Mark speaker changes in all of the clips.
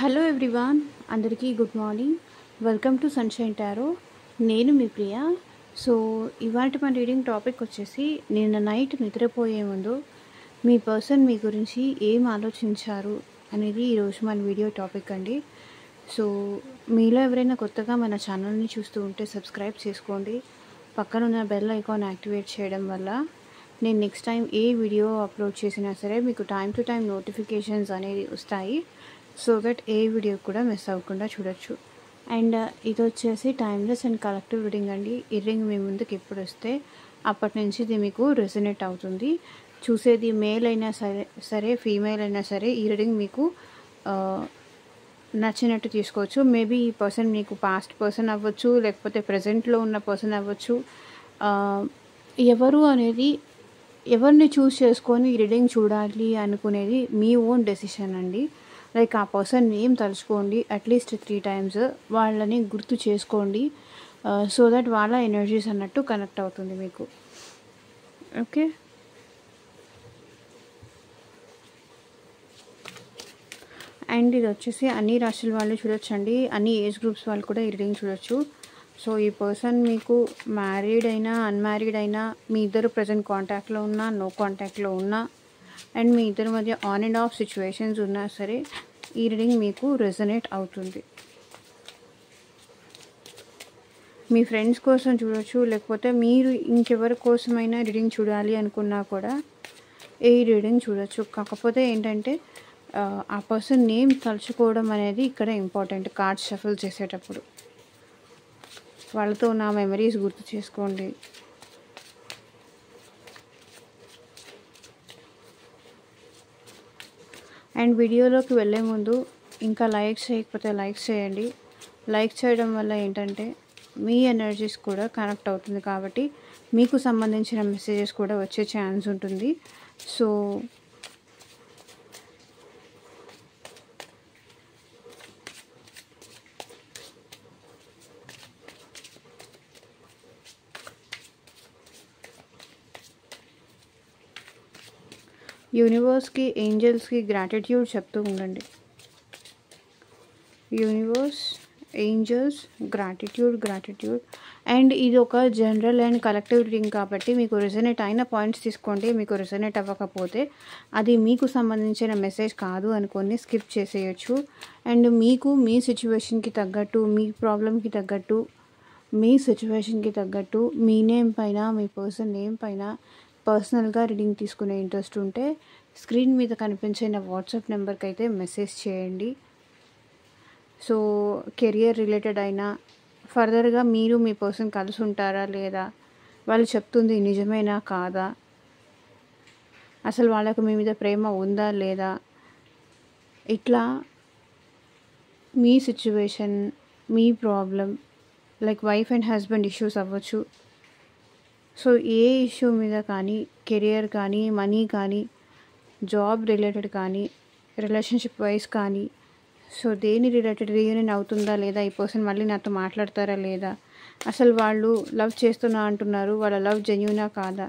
Speaker 1: Hello everyone, అందరికీ good morning. Welcome to sunshine tarot. నేను మీ Priya. So ఇవాళ మన రీడింగ్ టాపిక్ వచ్చేసి, నిన్న నైట్ నిద్రపోయే ముందు మీ పర్సన్ మీ గురించి ఏం ఆలోచించారు అనేది ఈరోజు మన వీడియో టాపిక్ అండి. సో మీలో ఎవరైనా కొత్తగా మన ఛానల్ని చూస్తూ ఉంటే సబ్స్క్రైబ్ చేసుకోండి. పక్కన ఉన్న బెల్ ఐకాన్ యాక్టివేట్ చేయడం వల్ల నేను నెక్స్ట్ టైం ఏ వీడియో అప్లోడ్ చేసినా సరే మీకు టైం టు టైం నోటిఫికేషన్స్ అనేది వస్తాయి. సో దట్ ఏ వీడియో కూడా మిస్ అవ్వకుండా చూడొచ్చు. అండ్ ఇది వచ్చేసి టైమ్లెస్ అండ్ కలెక్టివ్ రీడింగ్ అండి. ఈ రీడింగ్ మీ ముందుకు ఎప్పుడు వస్తే అప్పటి నుంచి ఇది మీకు రెజొనేట్ అవుతుంది. చూసేది మేల్ అయినా సరే ఫీమేల్ అయినా సరే ఈ రీడింగ్ మీకు నచ్చినట్టు తీసుకోవచ్చు. మేబీ ఈ పర్సన్ మీకు పాస్ట్ పర్సన్ అవ్వచ్చు, లేకపోతే ప్రజెంట్లో ఉన్న పర్సన్ అవ్వచ్చు. ఎవరు అనేది ఎవరిని చూస్ చేసుకొని ఈ రీడింగ్ చూడాలి అనుకునేది మీ ఓన్ డెసిషన్ అండి. లైక్ ఆ పర్సన్ నేమ్ తలుచుకోండి, అట్లీస్ట్ 3 times వాళ్ళని గుర్తు చేసుకోండి. సో దట్ వాళ్ళ ఎనర్జీస్ అన్నట్టు కనెక్ట్ అవుతుంది మీకు. ఓకే, అండ్ ఇది వచ్చేసి అన్ని రాశుల వాళ్ళు చూడొచ్చండి, అన్ని ఏజ్ గ్రూప్స్ వాళ్ళు కూడా ఈ రీడింగ్ చూడొచ్చు. సో ఈ పర్సన్ మీకు మ్యారీడ్ అయినా అన్మ్యారీడ్ అయినా, మీ ఇద్దరు ప్రజెంట్ కాంటాక్ట్లో ఉన్నా నో కాంటాక్ట్లో ఉన్నా, అండ్ మీ ఇద్దరి మధ్య ఆన్ అండ్ ఆఫ్ సిచ్యువేషన్స్ ఉన్నా సరే ఈ రీడింగ్ మీకు రెజొనేట్ అవుతుంది. మీ ఫ్రెండ్స్ కోసం చూడొచ్చు, లేకపోతే మీరు ఇంకెవరి కోసమైనా రీడింగ్ చూడాలి అనుకున్నా కూడా ఈ రీడింగ్ చూడొచ్చు. కాకపోతే ఏంటంటే ఆ పర్సన్ నేమ్ తలుచుకోవడం అనేది ఇక్కడ ఇంపార్టెంట్. కార్డ్స్ షఫల్ చేసేటప్పుడు వాళ్ళతో నా మెమరీస్ గుర్తు చేసుకోండి. అండ్ వీడియోలోకి వెళ్ళే ముందు ఇంకా లైక్ చేయకపోతే లైక్ చేయండి. లైక్ చేయడం వల్ల ఏంటంటే మీ ఎనర్జీస్ కూడా కనెక్ట్ అవుతుంది, కాబట్టి మీకు సంబంధించిన మెసేజెస్ కూడా వచ్చే ఛాన్స్ ఉంటుంది. సో యూనివర్స్కి, ఏంజల్స్కి గ్రాటిట్యూడ్ చెప్తూ ఉండండి. Universe, angels, gratitude. అండ్ ఇది ఒక జనరల్ అండ్ కలెక్టివ్ రీడింగ్ కాబట్టి మీకు రెజొనేట్ అయిన పాయింట్స్ తీసుకోండి. మీకు రెజొనేట్ అవ్వకపోతే అది మీకు సంబంధించిన మెసేజ్ కాదు అనుకొని స్కిప్ చేసేయచ్చు. అండ్ మీకు మీ సిచ్యువేషన్కి తగ్గట్టు, మీ ప్రాబ్లమ్కి తగ్గట్టు, మీ సిచ్యువేషన్కి తగ్గట్టు మీ నేమ్ పైన, మీ పర్సన్ నేమ్ పైన పర్సనల్గా రీడింగ్ తీసుకునే ఇంట్రెస్ట్ ఉంటే స్క్రీన్ మీద కనిపించే నా వాట్సాప్ నెంబర్కి అయితే మెసేజ్ చేయండి. సో కెరియర్ రిలేటెడ్ అయినా, ఫర్దర్గా మీరు మీ పర్సన్ కలిసి ఉంటారా లేదా, వాళ్ళు చెప్తుంది నిజమేనా కాదా, అసలు వాళ్ళకు మీ మీద ప్రేమ ఉందా లేదా, ఇట్లా మీ సిచ్యువేషన్, మీ problem, like wife and husband issues అవ్వచ్చు. సో ఏ ఇష్యూ మీద కానీ, కెరియర్ కానీ, మనీ కానీ, జాబ్ రిలేటెడ్ కానీ, రిలేషన్షిప్ వైజ్ కానీ, సో దేని రిలేటెడ్ రీయూనియన్ అవుతుందా లేదా, ఈ పర్సన్ మళ్ళీ నాతో మాట్లాడతారా లేదా, అసలు వాళ్ళు లవ్ చేస్తున్నా అంటున్నారు, వాళ్ళ లవ్ జెన్యూనా కాదా,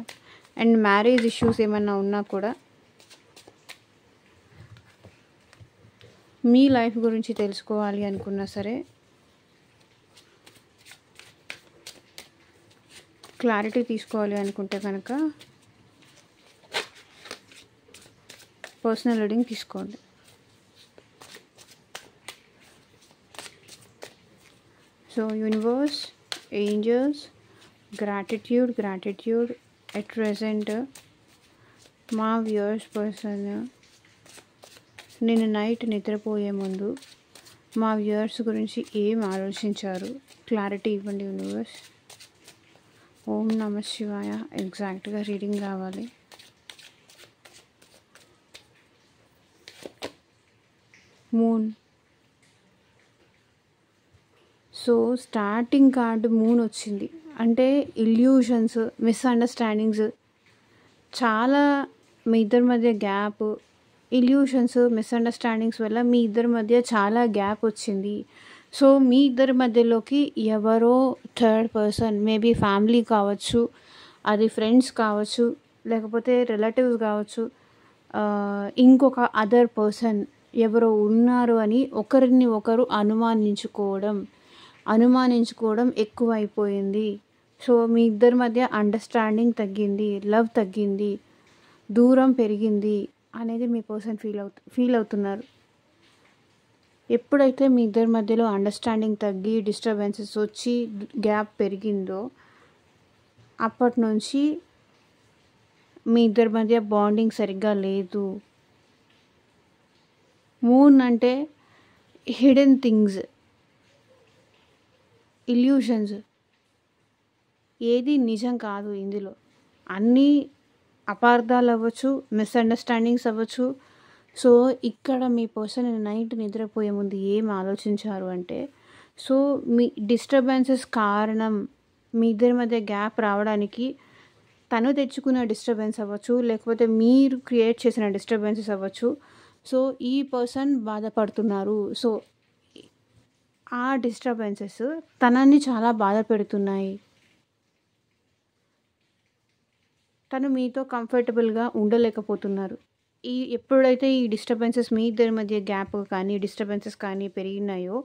Speaker 1: అండ్ మ్యారేజ్ ఇష్యూస్ ఏమన్నా ఉన్నా కూడా, మీ లైఫ్ గురించి తెలుసుకోవాలి అనుకున్నా సరే, క్లారిటీ తీసుకోవాలి అనుకుంటే కనుక పర్సనల్ రీడింగ్ తీసుకోండి. So universe, angels, gratitude at present మా వ్యూయర్స్ పర్సన్ నిన్న నైట్ నిద్రపోయే ముందు మా వ్యూయర్స్ గురించి ఏం ఆలోచించారు, క్లారిటీ ఇవ్వండి యూనివర్స్. ఓం నమ శివాయ. ఎగ్జాక్ట్గా రీడింగ్ రావాలి. Moon. So starting card moon వచ్చింది అంటే ఇల్యూషన్స్, మిస్అండర్స్టాండింగ్స్, చాలా మీ ఇద్దరి మధ్య గ్యాప్, ఇల్యూషన్స్, మిస్అండర్స్టాండింగ్స్ వల్ల మీ ఇద్దరి మధ్య చాలా గ్యాప్ వచ్చింది. సో మీ ఇద్దరి మధ్యలోకి ఎవరో థర్డ్ పర్సన్, మేబీ ఫ్యామిలీ కావచ్చు, అది ఫ్రెండ్స్ కావచ్చు, లేకపోతే రిలేటివ్స్ కావచ్చు, ఇంకొక అదర్ పర్సన్ ఎవరో ఉన్నారు అని ఒకరిని ఒకరు అనుమానించుకోవడం ఎక్కువైపోయింది. సో మీ ఇద్దరి మధ్య అండర్స్టాండింగ్ తగ్గింది, లవ్ తగ్గింది, దూరం పెరిగింది అనేది మీ పర్సన్ ఫీల్ అవుతున్నారు. ఎప్పుడైతే మీ ఇద్దరి మధ్యలో అండర్స్టాండింగ్ తగ్గి డిస్టర్బెన్సెస్ వచ్చి గ్యాప్ పెరిగిందో అప్పటి నుంచి మీ ఇద్దరి మధ్య బాండింగ్ సరిగ్గా లేదు. మూన్ అంటే హిడెన్ థింగ్స్, ఇల్యూషన్స్, ఏది నిజం కాదు ఇందులో. అన్నీ అపార్థాలు అవ్వచ్చు, మిస్అండర్స్టాండింగ్స్ అవ్వచ్చు. సో ఇక్కడ మీ పర్సన్ నైట్ నిద్రపోయే ముందు ఏం ఆలోచించారు అంటే, సో మీ డిస్టర్బెన్సెస్ కారణం మీ ఇద్దరి మధ్య గ్యాప్ రావడానికి తను తెచ్చుకున్న డిస్టర్బెన్స్ అవ్వచ్చు, లేకపోతే మీరు క్రియేట్ చేసిన డిస్టర్బెన్సెస్ అవ్వచ్చు. సో ఈ పర్సన్ బాధపడుతున్నారు. సో ఆ డిస్టర్బెన్సెస్ తనని చాలా బాధ పెడుతున్నాయి. తను మీతో కంఫర్టబుల్గా ఉండలేకపోతున్నారు. ఎప్పుడైతే ఈ డిస్టర్బెన్సెస్ మీ ఇద్దరి మధ్య గ్యాప్ కానీ డిస్టర్బెన్సెస్ కానీ పెరిగినాయో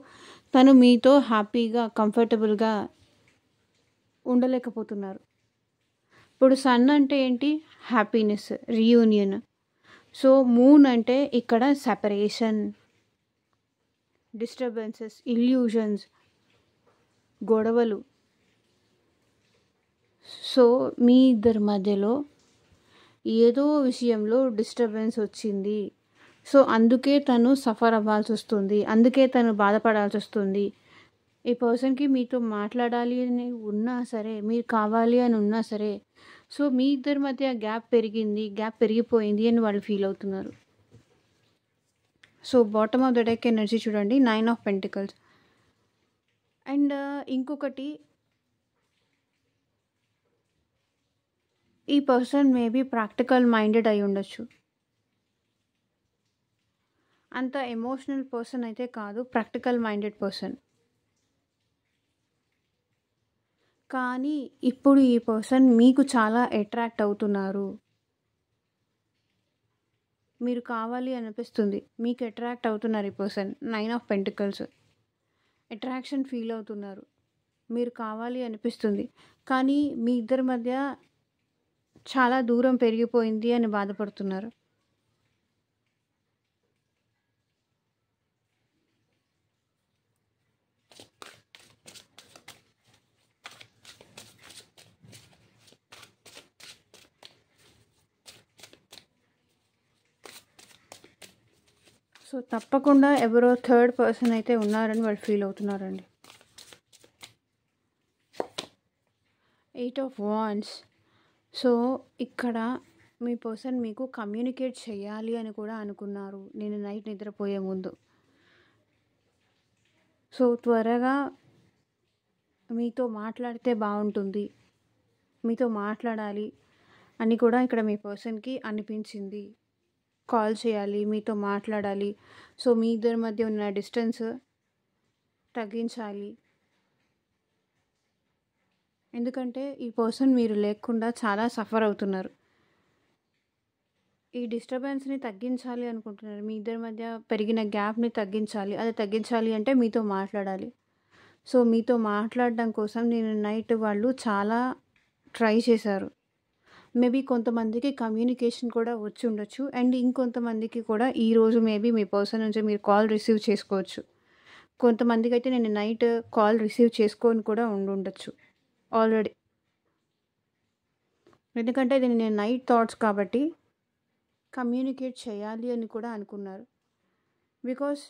Speaker 1: తను మీతో హ్యాపీగా కంఫర్టబుల్గా ఉండలేకపోతున్నారు. ఇప్పుడు సన్ అంటే ఏంటి? Happiness, reunion. సో మూన్ అంటే ఇక్కడ సెపరేషన్, డిస్టర్బెన్సెస్, ఇల్యూషన్స్, గొడవలు. సో మీ ఇద్దరి మధ్యలో ఏదో విషయంలో డిస్టర్బెన్స్ వచ్చింది. సో అందుకే తను సఫర్ అవ్వాల్సి వస్తుంది, అందుకే తను బాధపడాల్సి వస్తుంది. ఈ పర్సన్కి మీతో మాట్లాడాలి అని ఉన్నా సరే, మీరు కావాలి అని ఉన్నా సరే, సో మీ ఇద్దరి మధ్య గ్యాప్ పెరిగిపోయింది అని వాళ్ళు ఫీల్ అవుతున్నారు. So bottom of the deck energy చూడండి, 9 ఆఫ్ పెంటికల్స్. అండ్ ఇంకొకటి, ఈ పర్సన్ మేబీ ప్రాక్టికల్ మైండెడ్ అయి ఉండొచ్చు. అంత ఎమోషనల్ పర్సన్ అయితే కాదు, ప్రాక్టికల్ మైండెడ్ పర్సన్. కానీ ఇప్పుడు ఈ పర్సన్ మీకు చాలా అట్రాక్ట్ అవుతున్నారు. మీరు కావాలి అనిపిస్తుంది, మీకు అట్రాక్ట్ అవుతున్నారు ఈ person. 9 of pentacles, attraction feel అవుతున్నారు, మీరు కావాలి అనిపిస్తుంది. కానీ మీ ఇద్దరి మధ్య చాలా దూరం పెరిగిపోయింది అని బాధపడుతున్నారు. సో తప్పకుండా ఎవరో థర్డ్ పర్సన్ అయితే ఉన్నారని వాళ్ళు ఫీల్ అవుతున్నారండి. 8 of wands. సో ఇక్కడ మీ పర్సన్ మీకు కమ్యూనికేట్ చేయాలి అని కూడా అనుకున్నారు నేను నైట్ నిద్రపోయే ముందు. సో త్వరగా మీతో మాట్లాడితే బాగుంటుంది, మీతో మాట్లాడాలి అని కూడా ఇక్కడ మీ పర్సన్కి అనిపించింది. కాల్ చేయాలి, మీతో మాట్లాడాలి. సో మీ ఇద్దరి మధ్య ఉన్న డిస్టెన్స్ తగ్గించాలి. ఎందుకంటే ఈ పర్సన్ మీరు లేకుండా చాలా సఫర్ అవుతున్నారు. ఈ డిస్టర్బెన్స్ని తగ్గించాలి అనుకుంటున్నారు, మీ ఇద్దరి మధ్య పెరిగిన గ్యాప్ని తగ్గించాలి. అది తగ్గించాలి అంటే మీతో మాట్లాడాలి. సో మీతో మాట్లాడడం కోసం నేను నైట్ వాళ్ళు చాలా ట్రై చేశారు. మేబీ కొంతమందికి కమ్యూనికేషన్ కూడా వచ్చి ఉండొచ్చు, అండ్ ఇంకొంతమందికి కూడా ఈరోజు మేబీ మీ పర్సన్ నుంచి మీరు కాల్ రిసీవ్ చేసుకోవచ్చు. కొంతమందికి అయితే నేను నైట్ కాల్ రిసీవ్ చేసుకొని కూడా ఉండొచ్చు ఆల్రెడీ. ఎందుకంటే ఇది నేను నైట్ థాట్స్ కాబట్టి కమ్యూనికేట్ చేయాలి అని కూడా అనుకున్నారు. బికాస్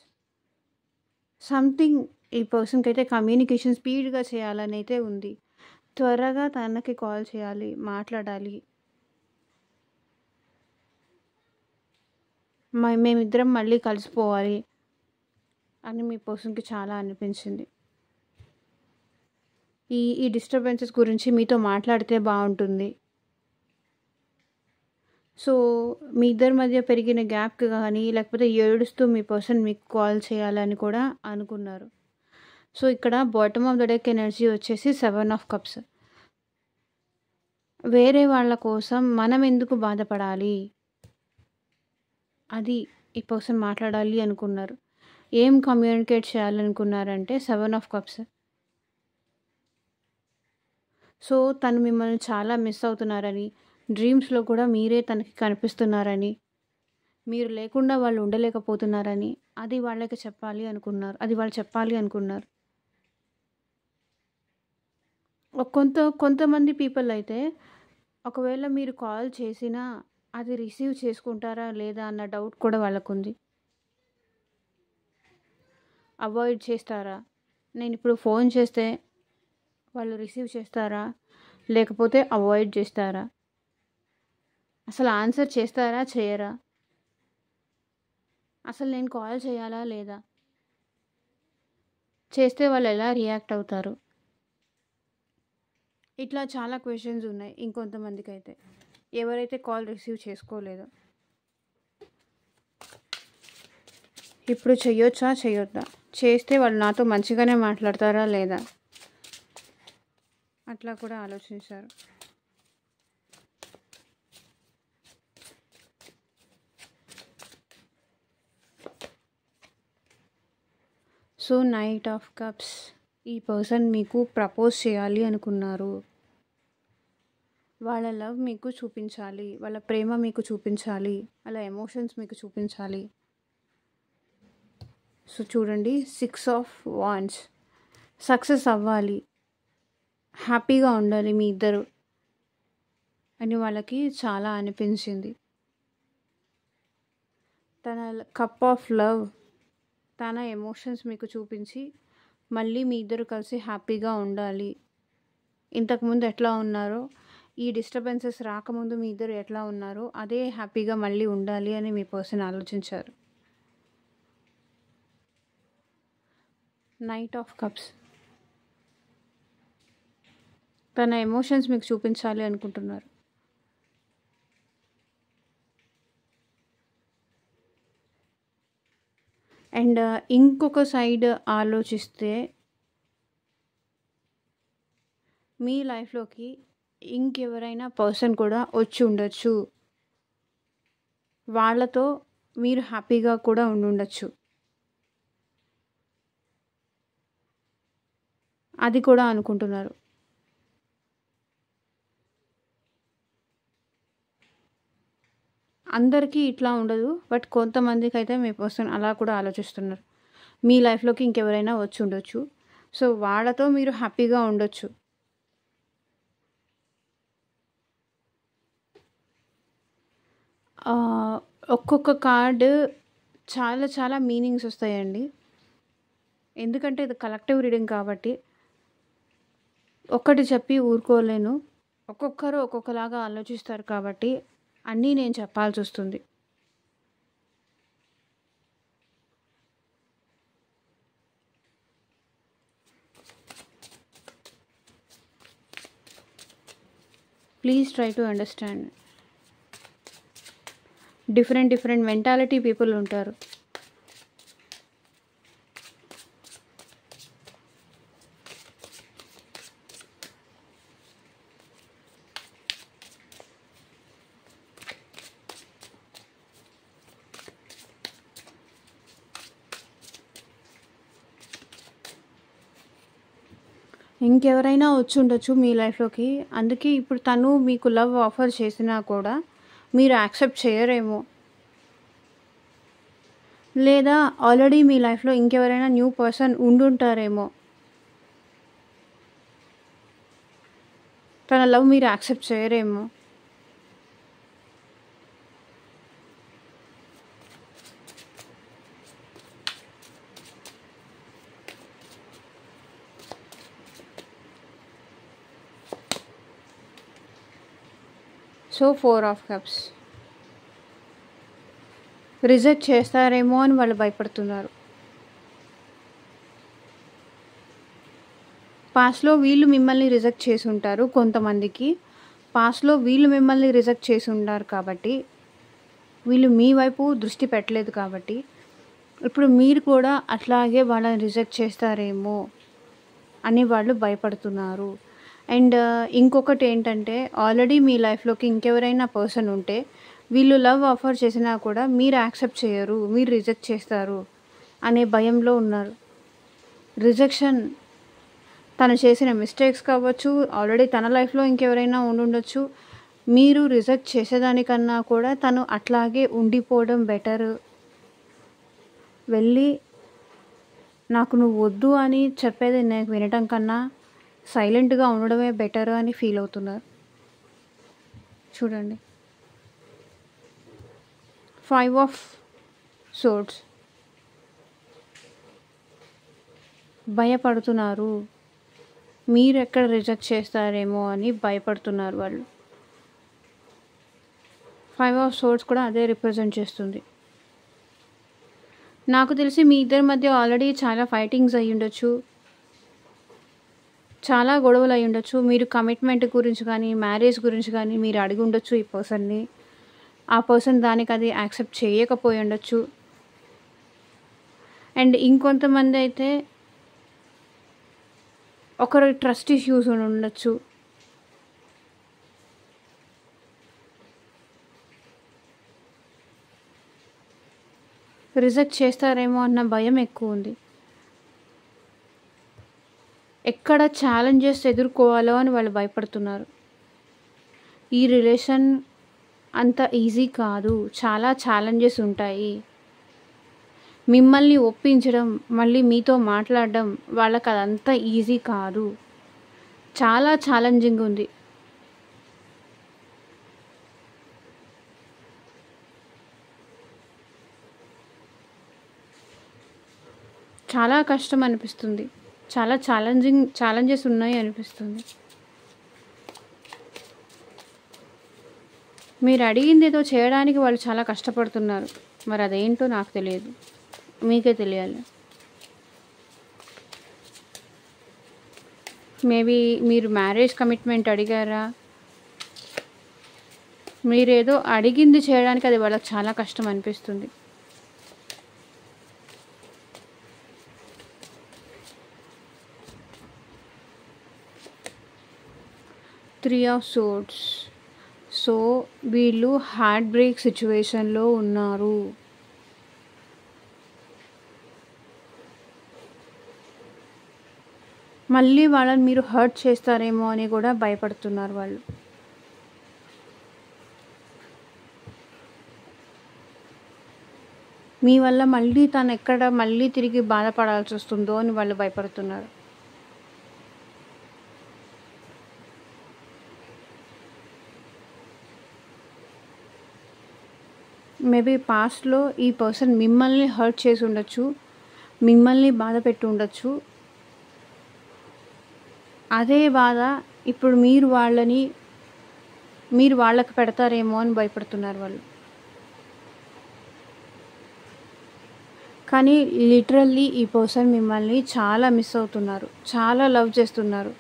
Speaker 1: సంథింగ్ ఈ పర్సన్కి అయితే కమ్యూనికేషన్ స్పీడ్గా చేయాలని అయితే ఉంది. త్వరగా తనకి కాల్ చేయాలి, మాట్లాడాలి. మేమిద్దరం మళ్ళీ కలిసిపోవాలి అని మీ పర్సన్కి చాలా అనిపించింది. ఈ డిస్టర్బెన్సెస్ గురించి మీతో మాట్లాడితే బాగుంటుంది. సో మీ ఇద్దరి మధ్య పెరిగిన గ్యాప్కి కానీ లేకపోతే ఏడుస్తూ మీ పర్సన్ మీకు కాల్ చేయాలని కూడా అనుకున్నారు. సో ఇక్కడ bottom of the deck energy వచ్చేసి 7 ఆఫ్ కప్స్. వేరే వాళ్ళ కోసం మనం ఎందుకు బాధపడాలి, అది ఈ పర్సన్ మాట్లాడాలి అనుకున్నారు. ఏం కమ్యూనికేట్ చేయాలనుకున్నారంటే 7 ఆఫ్ కప్స్. సో, తను మిమ్మల్ని చాలా మిస్ అవుతున్నారని, డ్రీమ్స్‌లో కూడా మీరే తనకి కనిపిస్తున్నారని, మీరు లేకుండా వాళ్ళు ఉండలేకపోతున్నారని, అది వాళ్ళకి చెప్పాలి అనుకున్నారు. అది వాళ్ళు చెప్పాలి అనుకున్నారు. కొంతమంది పీపుల్ అయితే ఒకవేళ మీరు కాల్ చేసినా అది రిసీవ్ చేసుకుంటారా లేదా అన్న డౌట్ కూడా వాళ్ళకుంది. అవాయిడ్ చేస్తారా? నేనిప్పుడు ఫోన్ చేస్తే వాళ్ళు రిసీవ్ చేస్తారా? లేకపోతే అవాయిడ్ చేస్తారా? అసలు ఆన్సర్ చేస్తారా? చేయరా? అసలు నేను కాల్ చేయాలా? లేదా? చేస్తే వాళ్ళు ఎలా రియాక్ట్ అవుతారు? ఇట్లా చాలా క్వెషన్స్ ఉన్నాయి ఇంకొంతమందికైతే. ఎవరైతే కాల్ రిసీవ్ చేసుకోలేదో. ఇప్పుడు చెయ్యొచ్చా? చెయ్యొద్దా? చేస్తే వాళ్ళు నాతో మంచిగానే మాట్లాడతారా? లేదా? అట్లా కూడా ఆలోచించారు. So, knight of cups. ఈ పర్సన్ మీకు ప్రపోజ్ చేయాలి అనుకున్నారు. వాళ్ళ లవ్ మీకు చూపించాలి. వాళ్ళ ప్రేమ మీకు చూపించాలి. వాళ్ళ ఎమోషన్స్ మీకు చూపించాలి. సో, చూడండి 6 ఆఫ్ వాండ్స్. సక్సెస్ అవ్వాలి. హ్యాపీగా ఉండాలి మీ ఇద్దరు అని వాళ్ళకి చాలా అనిపించింది. తన కప్ ఆఫ్ లవ్, తన ఎమోషన్స్ మీకు చూపించి మళ్ళీ మీ ఇద్దరు కలిసి హ్యాపీగా ఉండాలి. ఇంతకుముందు ఎట్లా ఉన్నారో, ఈ డిస్టర్బెన్సెస్ రాకముందు మీ ఇద్దరు ఎట్లా ఉన్నారో అదే హ్యాపీగా మళ్ళీ ఉండాలి అని మీ పర్సన్ ఆలోచించారు. Knight of cups. తన ఎమోషన్స్ మీకు చూపించాలి అనుకుంటున్నారు. అండ్ ఇంకొక సైడ్ ఆలోచిస్తే మీ లైఫ్లోకి ఇంకెవరైనా పర్సన్ కూడా వచ్చి ఉండొచ్చు. వాళ్ళతో మీరు హ్యాపీగా కూడా ఉండుండొచ్చు. అది కూడా అనుకుంటున్నారు. అందరికీ ఇట్లా ఉండదు. బట్ కొంతమందికి అయితే మీ పర్సన్ అలా కూడా ఆలోచిస్తున్నారు. మీ లైఫ్లోకి ఇంకెవరైనా వచ్చి ఉండొచ్చు. సో, వాళ్ళతో మీరు హ్యాపీగా ఉండొచ్చు. ఒక్కొక్క కార్డు చాలా చాలా మీనింగ్స్ వస్తాయండి. ఎందుకంటే ఇది కలెక్టివ్ రీడింగ్ కాబట్టి ఒక్కటి చెప్పి ఊరుకోలేను. ఒక్కొక్కరు ఒక్కొక్కలాగా ఆలోచిస్తారు కాబట్టి అన్నీ నేను చెప్పాల్సి వస్తుంది. Please try to understand. Different mentality people ఉంటారు. ఇంకెవరైనా వచ్చి ఉండొచ్చు మీ లైఫ్లోకి. అందుకే ఇప్పుడు తను మీకు లవ్ ఆఫర్ చేసినా కూడా మీరు యాక్సెప్ట్ చేయరేమో. లేదా ఆల్రెడీ మీ లైఫ్లో ఇంకెవరైనా న్యూ పర్సన్ ఉండుంటారేమో. తన లవ్ మీరు యాక్సెప్ట్ చేయరేమో. So 4 of cups. రిజెక్ట్ చేస్తారేమో అని వాళ్ళు భయపడుతున్నారు. పాస్ట్లో వీళ్ళు మిమ్మల్ని రిజెక్ట్ చేసి ఉంటారు. కొంతమందికి పాస్ట్లో వీళ్ళు మిమ్మల్ని రిజెక్ట్ చేసి ఉంటారు కాబట్టి వీళ్ళు మీ వైపు దృష్టి పెట్టలేదు కాబట్టి ఇప్పుడు మీరు కూడా అట్లాగే వాళ్ళని రిజెక్ట్ చేస్తారేమో అని వాళ్ళు భయపడుతున్నారు. అండ్ ఇంకొకటి ఏంటంటే ఆల్రెడీ మీ లైఫ్లోకి ఇంకెవరైనా పర్సన్ ఉంటే వీళ్ళు లవ్ ఆఫర్ చేసినా కూడా మీరు యాక్సెప్ట్ చేయరు, మీరు రిజెక్ట్ చేస్తారు అనే భయంలో ఉన్నారు. రిజెక్షన్ తను చేసిన మిస్టేక్స్ కావచ్చు, ఆల్రెడీ తన లైఫ్లో ఇంకెవరైనా ఉండుండొచ్చు. మీరు రిజెక్ట్ చేసేదానికన్నా కూడా తను అట్లాగే ఉండిపోవడం బెటర్. వెళ్ళి నాకు నువ్వు వద్దు అని చెప్పేది నాకు వినటం కన్నా సైలెంట్గా ఉండడమే బెటర్ అని ఫీల్ అవుతున్నారు. చూడండి, 5 ఆఫ్ సోర్డ్స్. భయపడుతున్నారు, మీరు ఎక్కడ రిజెక్ట్ చేస్తారేమో అని భయపడుతున్నారు వాళ్ళు. 5 ఆఫ్ సోర్డ్స్ కూడా అదే రిప్రజెంట్ చేస్తుంది. నాకు తెలిసి మీ ఇద్దరి మధ్య ఆల్రెడీ చాలా ఫైటింగ్స్ అయ్యి ఉండొచ్చు, చాలా గొడవలు అయ్యి ఉండొచ్చు. మీరు కమిట్మెంట్ గురించి కానీ మ్యారేజ్ గురించి కానీ మీరు అడిగి ఉండొచ్చు ఈ పర్సన్ని. ఆ పర్సన్ దానికి అది యాక్సెప్ట్ చేయకపోయి ఉండొచ్చు. అండ్ ఇంకొంతమంది అయితే ఒకరు ట్రస్ట్ ఇష్యూస్ ఉండొచ్చు. రిజెక్ట్ చేస్తారేమో అన్న భయం ఎక్కువ ఉంది. ఎక్కడ ఛాలెంజెస్ ఎదుర్కోవాలో అని వాళ్ళు భయపడుతున్నారు. ఈ రిలేషన్ అంత ఈజీ కాదు, చాలా ఛాలెంజెస్ ఉంటాయి. మిమ్మల్ని ఒప్పించడం, మళ్ళీ మీతో మాట్లాడడం వాళ్ళకి అదంతా ఈజీ కాదు, చాలా ఛాలెంజింగ్ ఉంది. చాలా కష్టం అనిపిస్తుంది, చాలా ఛాలెంజెస్ ఉన్నాయి అనిపిస్తుంది. మీరు అడిగింది ఏదో చేయడానికి వాళ్ళు చాలా కష్టపడుతున్నారు. మరి అదేంటో నాకు తెలియదు, మీకే తెలియాలి. మేబీ మీరు మ్యారేజ్ కమిట్మెంట్ అడిగారా, మీరేదో అడిగింది చేయడానికి అది వాళ్ళకి చాలా కష్టం అనిపిస్తుంది. Three of swords. సో వీళ్ళు హార్ట్ బ్రేక్ సిచ్యువేషన్లో ఉన్నారు. మళ్ళీ వాళ్ళని మీరు హర్ట్ చేస్తారేమో అని కూడా భయపడుతున్నారు వాళ్ళు. మీ వల్ల మళ్ళీ తను ఎక్కడ మళ్ళీ తిరిగి బాధపడాల్సి వస్తుందో అని వాళ్ళు భయపడుతున్నారు. మేబీ పాస్ట్లో ఈ పర్సన్ మిమ్మల్ని హర్ట్ చేసి ఉండొచ్చు, మిమ్మల్ని బాధ పెట్టి ఉండొచ్చు. అదే బాధ ఇప్పుడు మీరు వాళ్ళకి పెడతారేమో అని భయపడుతున్నారు వాళ్ళు. కానీ లిటరల్లీ ఈ పర్సన్ మిమ్మల్ని చాలా మిస్ అవుతున్నారు, చాలా లవ్ చేస్తున్నారు.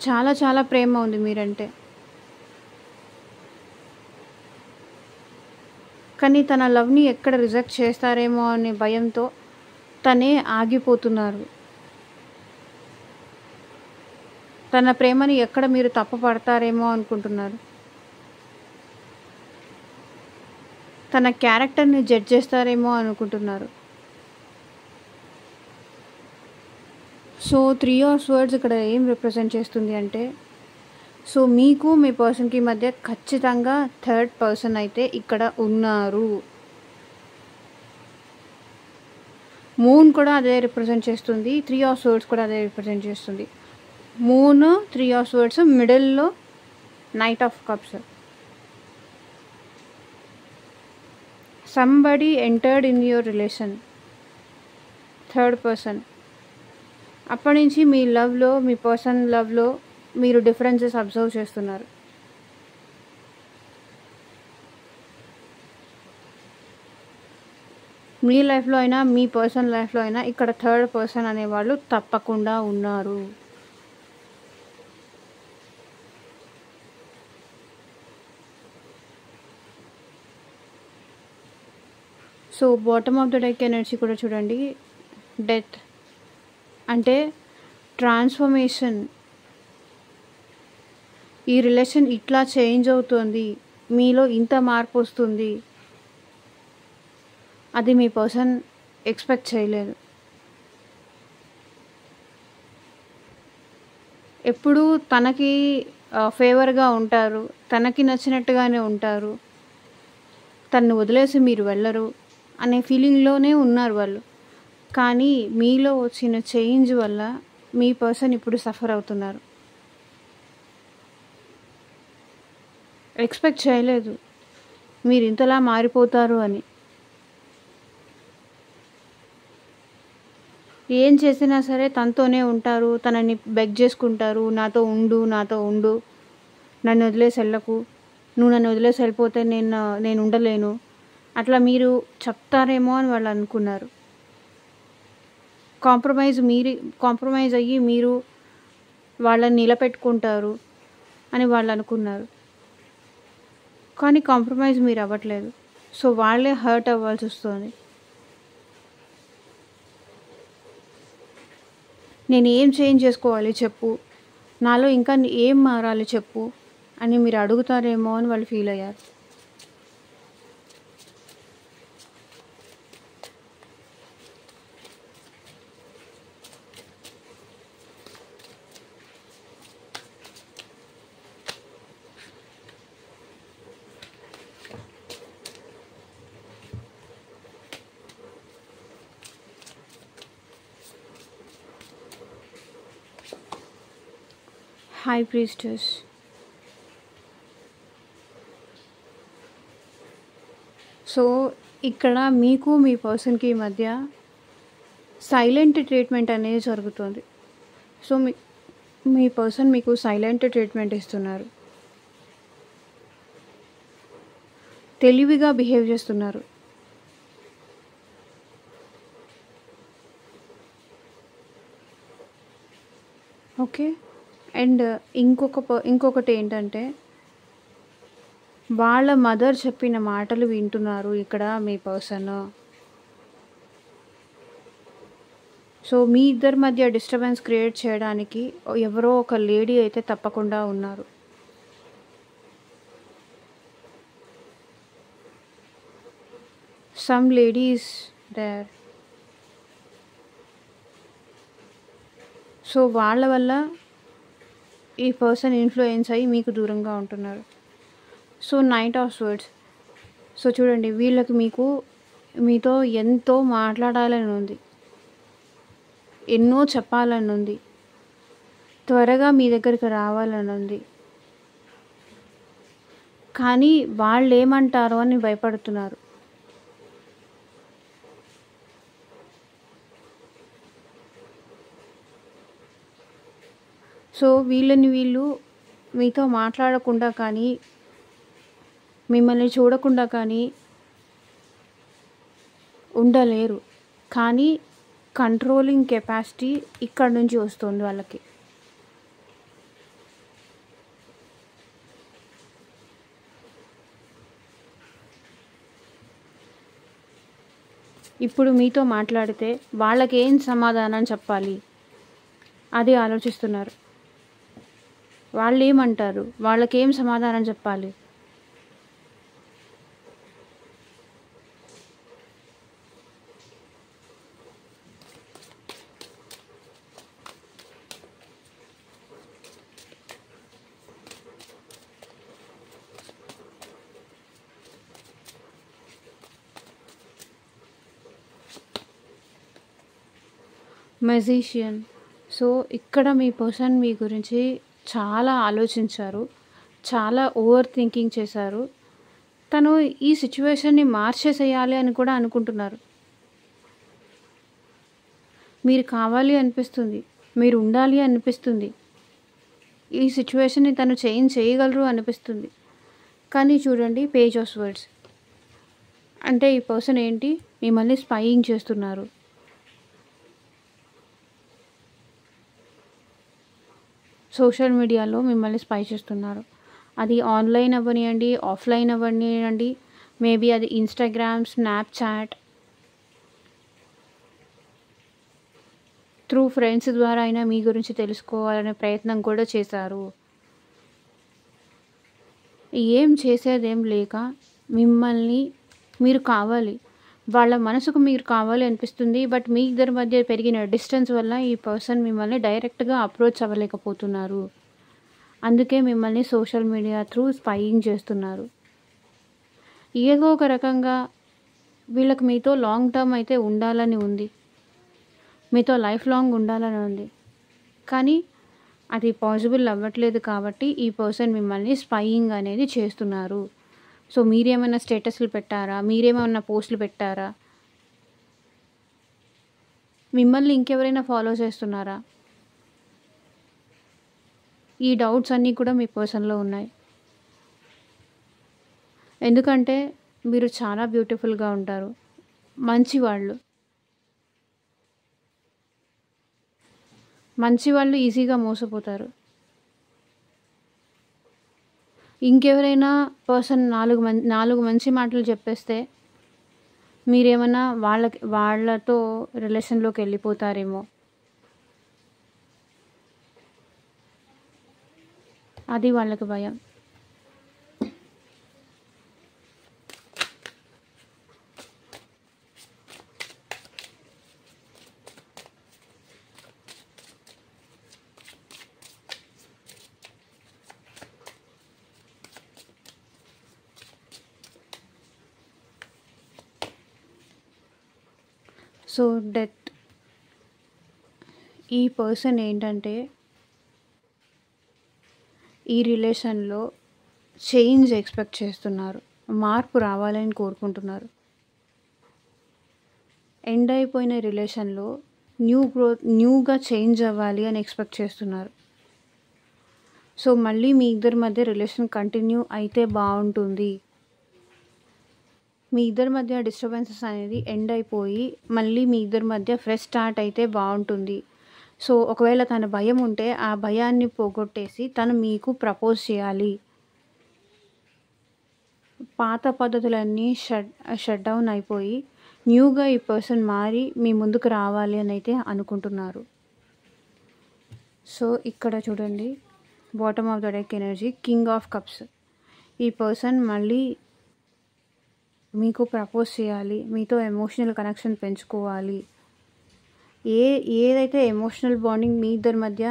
Speaker 1: చాలా చాలా ప్రేమ ఉంది మీరంటే. కానీ తన లవ్ని ఎక్కడ రిజెక్ట్ చేస్తారేమో అనే భయంతో తనే ఆగిపోతున్నారు. తన ప్రేమని ఎక్కడ మీరు తప్పు పడతారేమో అనుకుంటున్నారు. తన క్యారెక్టర్ని జడ్జ్ చేస్తారేమో అనుకుంటున్నారు. సో 3 ఆఫ్ స్వర్డ్స్ ఇక్కడ ఏం రిప్రజెంట్ చేస్తుంది అంటే, సో మీకు మీ పర్సన్కి మధ్య ఖచ్చితంగా థర్డ్ పర్సన్ అయితే ఇక్కడ ఉన్నారు. మూన్ కూడా అదే రిప్రజెంట్ చేస్తుంది, 3 ఆఫ్ స్వర్డ్స్ కూడా అదే రిప్రజెంట్ చేస్తుంది. మూన్, 3 ఆఫ్ స్వర్డ్స్, మిడిల్లో knight of cups. Somebody entered in your relation, third person. అప్పటి నుంచి మీ లవ్లో, మీ పర్సన్ లవ్లో మీరు డిఫరెన్సెస్ అబ్జర్వ్ చేస్తున్నారు. మీ లైఫ్లో అయినా మీ పర్సన్ లైఫ్లో అయినా ఇక్కడ థర్డ్ పర్సన్ అనేవాళ్ళు తప్పకుండా ఉన్నారు. So bottom of the deck energy కూడా చూడండి. డెత్ అంటే ట్రాన్స్ఫర్మేషన్. ఈ రిలేషన్ ఇట్లా చేంజ్ అవుతుంది, మీలో ఇంత మార్పు వస్తుంది, అది మీ పర్సన్ ఎక్స్పెక్ట్ చేయలేదు. ఎప్పుడూ తనకి ఫేవర్గా ఉంటారు, తనకి నచ్చినట్టుగానే ఉంటారు, తనను వదిలేసి మీరు వెళ్ళరు అనే ఫీలింగ్లోనే ఉన్నారు వాళ్ళు. కానీ మీలో వచ్చిన చేంజ్ వల్ల మీ పర్సన్ ఇప్పుడు సఫర్ అవుతున్నారు. ఎక్స్పెక్ట్ చేయలేదు మీరు ఇంతలా మారిపోతారు అని. ఏం చేసినా సరే తనతోనే ఉంటారు, తనని బెగ్ చేసుకుంటారు, నాతో ఉండు, నన్ను వదిలేసి వెళ్ళకు, నువ్వు నన్ను వదిలేసి వెళ్ళిపోతే నేను ఉండలేను, అట్లా మీరు చెప్తారేమో అని వాళ్ళు అనుకున్నారు. కాంప్రమైజ్ అయ్యి మీరు వాళ్ళని నిలబెట్టుకుంటారు అని వాళ్ళు అనుకున్నారు. కానీ కాంప్రమైజ్ మీరు అవ్వట్లేదు. సో వాళ్ళే హర్ట్ అవ్వాల్సి వస్తుంది. నేను ఏం చేంజ్ చేసుకోవాలి చెప్పు, నాలో ఇంకా ఏం మారాలి చెప్పు అని మీరు అడుగుతారేమో అని వాళ్ళు ఫీల్ అయ్యారు. High priestess. సో ఇక్కడ మీకు మీ పర్సన్కి మధ్య సైలెంట్ ట్రీట్మెంట్ అనేది జరుగుతుంది. సో మీ పర్సన్ మీకు సైలెంట్ ట్రీట్మెంట్ ఇస్తున్నారు, తెలివిగా బిహేవ్ చేస్తున్నారు. ఓకే. అండ్ ఇంకొకటి ఏంటంటే వాళ్ళ మదర్ చెప్పిన మాటలు వింటున్నారు ఇక్కడ మీ పర్సన్. సో మీ ఇద్దరి మధ్య డిస్టర్బెన్స్ క్రియేట్ చేయడానికి ఎవరో ఒక లేడీ అయితే తప్పకుండా ఉన్నారు. Some ladies there. సో వాళ్ళ వల్ల ఈ పర్సన్ ఇన్ఫ్లుయెన్స్ అయ్యి మీకు దూరంగా ఉంటున్నారు. So knight of swords. So చూడండి, వీళ్ళకి మీతో ఎంతో మాట్లాడాలని ఉంది, ఎన్నో చెప్పాలని ఉంది, త్వరగా మీ దగ్గరికి రావాలని ఉంది. కానీ వాళ్ళు ఏమంటారో అని భయపడుతున్నారు. సో వీళ్ళు మీతో మాట్లాడకుండా కానీ మిమ్మల్ని చూడకుండా కానీ ఉండలేరు. కానీ కంట్రోలింగ్ కెపాసిటీ ఇక్కడ నుంచి వస్తుంది వాళ్ళకి. ఇప్పుడు మీతో మాట్లాడితే వాళ్ళకి ఏం సమాధానం చెప్పాలి అది ఆలోచిస్తున్నారు. వాళ్ళు ఏమంటారు, వాళ్ళకేం సమాధానం చెప్పాలి. మెజిషియన్. సో ఇక్కడ మీ పర్సన్ మీ గురించి చాలా ఆలోచించారు, చాలా ఓవర్ థింకింగ్ చేశారు. తను ఈ సిచ్యువేషన్ని మార్చేసేయాలి అని కూడా అనుకుంటున్నారు. మీరు కావాలి అనిపిస్తుంది, మీరు ఉండాలి అనిపిస్తుంది, ఈ సిచ్యువేషన్ని తను చేంజ్ చేయగలరు అనిపిస్తుంది. కానీ చూడండి, పేజ్ ఆఫ్ స్వర్డ్స్ అంటే ఈ పర్సన్ ఏంటి, మిమ్మల్ని స్పైయింగ్ చేస్తున్నారు. సోషల్ మీడియాలో మిమ్మల్ని స్పై చేస్తున్నారు. అది ఆన్లైన్ అవ్వనివ్వండి, ఆఫ్లైన్ అవ్వనివ్వండి, మేబీ అది ఇన్స్టాగ్రామ్, స్నాప్చాట్, త్రూ ఫ్రెండ్స్ ద్వారా అయినా మీ గురించి తెలుసుకోవాలనే ప్రయత్నం కూడా చేశారు. ఏం చేసేదేం లేక మిమ్మల్ని మీరు కావాలి. వాళ్ళ మనసుకు మీరు కావాలి అనిపిస్తుంది. బట్ మీ ఇద్దరి మధ్య పెరిగిన డిస్టెన్స్ వల్ల ఈ పర్సన్ మిమ్మల్ని డైరెక్ట్‌గా అప్రోచ్ అవ్వలేకపోతున్నారు. అందుకే మిమ్మల్ని సోషల్ మీడియా త్రూ స్పైయింగ్ చేస్తున్నారు. ఏదో ఒక రకంగా వీళ్ళకి మీతో లాంగ్ టర్మ్ అయితే ఉండాలని ఉంది. మీతో లైఫ్ లాంగ్ ఉండాలని ఉంది. కానీ అది పాసిబుల్ అవ్వట్లేదు కాబట్టి ఈ పర్సన్ మిమ్మల్ని స్పైయింగ్ అనేది చేస్తున్నారు. సో మీరేమైనా స్టేటస్‌లు పెట్టారా? మీరేమన్నా పోస్ట్‌లు పెట్టారా? మిమ్మల్ని ఇంకెవరైనా ఫాలో చేస్తున్నారా? ఈ డౌట్స్ అన్నీ కూడా మీ పర్సన్‌లో ఉన్నాయి. ఎందుకంటే మీరు చాలా బ్యూటిఫుల్‌గా ఉంటారు. మంచివాళ్ళు. మంచివాళ్ళు ఈజీగా మోసపోతారు. ఇంకెవరైనా పర్సన్ 4 మంచి మాటలు చెప్పేస్తే మీరేమన్నా వాళ్ళతో రిలేషన్‌లోకి వెళ్ళిపోతారేమో. అది వాళ్ళకి భయం. సో డెత్ ఈ పర్సన్ ఏంటంటే ఈ రిలేషన్‌లో చేంజ్ ఎక్స్‌పెక్ట్ చేస్తున్నారు. మార్పు రావాలని కోరుకుంటున్నారు. ఎండ్ అయిపోయిన రిలేషన్‌లో న్యూగా చేంజ్ అవ్వాలి అని ఎక్స్‌పెక్ట్ చేస్తున్నారు. సో మళ్ళీ మీ ఇద్దరి మధ్య రిలేషన్ కంటిన్యూ అయితే బావుంటుంది. మీ ఇద్దరి మధ్య డిస్టర్బెన్సెస్ అనేది ఎండ్ అయిపోయి మళ్ళీ మీ ఇద్దరి మధ్య ఫ్రెష్ స్టార్ట్ అయితే బావుంటుంది. సో ఒకవేళ తన భయం ఉంటే ఆ భయాన్ని పోగొట్టేసి తను మీకు ప్రపోజ్ చేయాలి. పాత పద్ధతులన్నీ షట్ డౌన్ అయిపోయి న్యూగా ఈ పర్సన్ మారి మీ ముందుకు రావాలి అని అయితే అనుకుంటున్నారు. సో ఇక్కడ చూడండి, bottom of the deck energy king of cups. ఈ పర్సన్ మళ్ళీ మీకు ప్రపోజ్ చేయాలి. మీతో ఎమోషనల్ కనెక్షన్ పెంచుకోవాలి. ఏదైతే ఎమోషనల్ బాండింగ్ మీ ఇద్దరి మధ్య,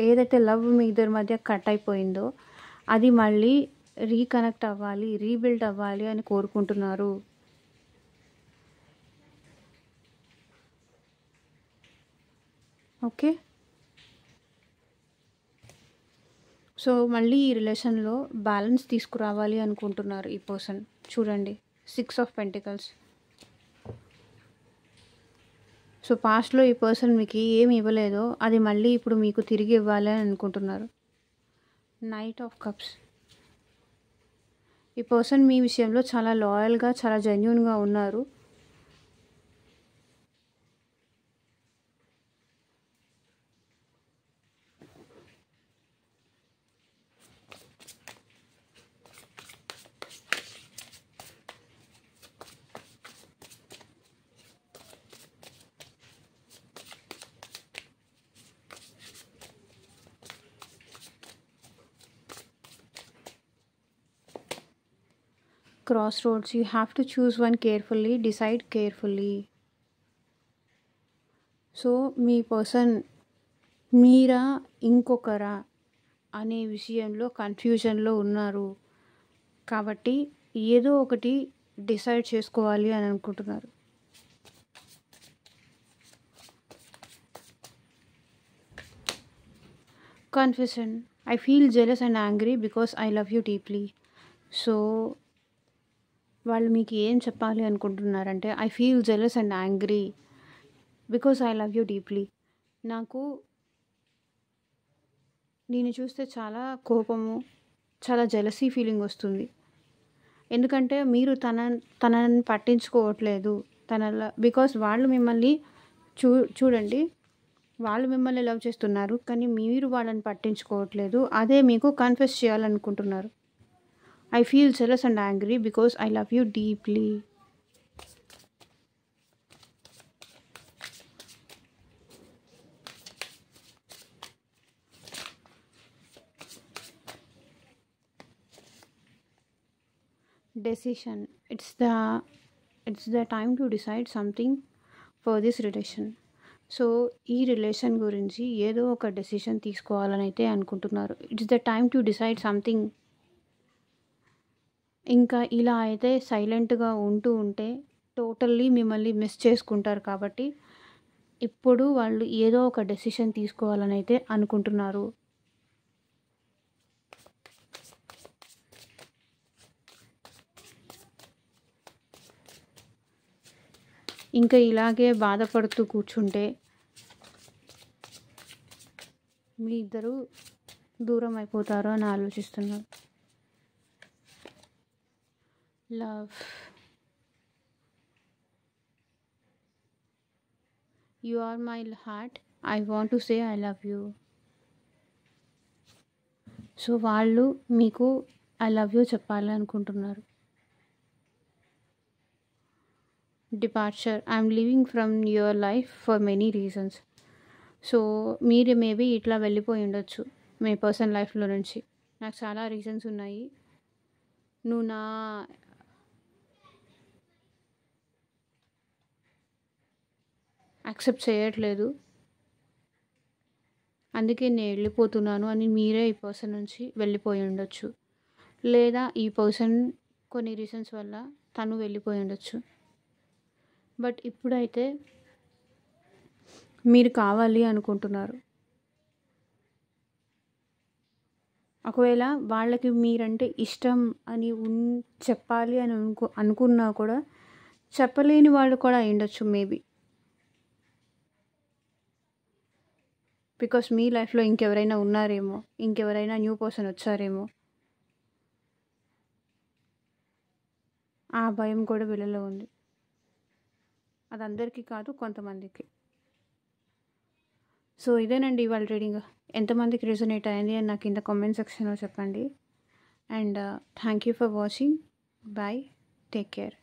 Speaker 1: ఏదైతే లవ్ మీ ఇద్దరి మధ్య కట్ అయిపోయిందో అది మళ్ళీ రీకనెక్ట్ అవ్వాలి, రీబిల్డ్ అవ్వాలి అని కోరుకుంటున్నారు. ఓకే. సో మళ్ళీ ఈ రిలేషన్‌లో బ్యాలెన్స్ తీసుకురావాలి అనుకుంటున్నారు ఈ పర్సన్. చూడండి, 6 ఆఫ్ పెంటికల్స్. సో పాస్ట్‌లో ఈ పర్సన్ మీకు ఏమి ఇవ్వలేదో అది మళ్ళీ ఇప్పుడు మీకు తిరిగి ఇవ్వాలి అని అనుకుంటున్నారు. Knight of cups. ఈ పర్సన్ మీ విషయంలో చాలా లాయల్‌గా, చాలా జెన్యూన్‌గా ఉన్నారు. Crossroads. You have to choose one carefully, decide carefully. So మీ పర్సన్ మీరా ఇంకొకరా అనే విషయంలో కన్ఫ్యూజన్లో ఉన్నారు. కాబట్టి ఏదో ఒకటి డిసైడ్ చేసుకోవాలి అని అనుకుంటున్నారు. Confession. I feel jealous and angry because I love you deeply. So వాళ్ళు మీకు ఏం చెప్పాలి అనుకుంటున్నారంటే, I feel jealous and angry because I love you deeply. నేను చూస్తే చాలా కోపము, చాలా జెలసీ ఫీలింగ్ వస్తుంది. ఎందుకంటే మీరు తనని పట్టించుకోవట్లేదు. బికాస్ వాళ్ళు మిమ్మల్ని చూడండి, వాళ్ళు మిమ్మల్ని లవ్ చేస్తున్నారు, కానీ మీరు వాళ్ళని పట్టించుకోవట్లేదు. అదే మీకు కన్ఫెస్ చేయాలనుకుంటున్నారు. I feel jealous and angry because I love you deeply. Decision. It's the time to decide something for this relation. So ఈ రిలేషన్ గురించి ఏదో ఒక డెసిషన్ తీసుకోవాలని అయితే అనుకుంటున్నారు. It's the time to decide something. ఇంకా ఇలా అయితే సైలెంట్గా ఉంటే టోటల్లీ మిమ్మల్ని మిస్ చేసుకుంటారు. కాబట్టి ఇప్పుడు వాళ్ళు ఏదో ఒక డెసిషన్ తీసుకోవాలని అయితే అనుకుంటున్నారు. ఇంకా ఇలాగే బాధపడుతూ కూర్చుంటే మీ ఇద్దరు దూరం అయిపోతారు అని ఆలోచిస్తున్నారు. Love. You are my heart, I want to say I love you. So వాళ్ళు మీకు ఐ లవ్ యూ చెప్పాలి అనుకుంటున్నారు. Departure. I'm living from your life for many reasons. So మీరు మేబీ ఇట్లా వెళ్ళిపోయి ఉండొచ్చు మీ పర్సనల్ లైఫ్లో నుంచి. నాకు చాలా రీజన్స్ ఉన్నాయి, నువ్వు నా యాక్సెప్ట్ చేయట్లేదు, అందుకే నేను వెళ్ళిపోతున్నాను అని మీరే ఈ పర్సన్ నుంచి వెళ్ళిపోయి ఉండొచ్చు. లేదా ఈ పర్సన్ కొన్ని రీజన్స్ వల్ల తను వెళ్ళిపోయి ఉండొచ్చు. బట్ ఇప్పుడైతే మీరు కావాలి అనుకుంటున్నారు. ఒకవేళ వాళ్ళకి మీరంటే ఇష్టం అని చెప్పాలి అని అనుకున్నా కూడా చెప్పలేని వాళ్ళు కూడా అయ్యుండొచ్చు మేబీ. బికాస్ మీ లైఫ్లో ఇంకెవరైనా ఉన్నారేమో, ఇంకెవరైనా న్యూ పర్సన్ వచ్చారేమో, ఆ భయం కూడా వీళ్ళలో ఉంది. అది అందరికీ కాదు, కొంతమందికి. సో ఇదేనండి ఇవాళ రీడింగ్. ఎంతమందికి రెజొనేట్ అయింది అని నాకు కింద కామెంట్ సెక్షన్లో చెప్పండి. And thank you for watching. Bye, take care.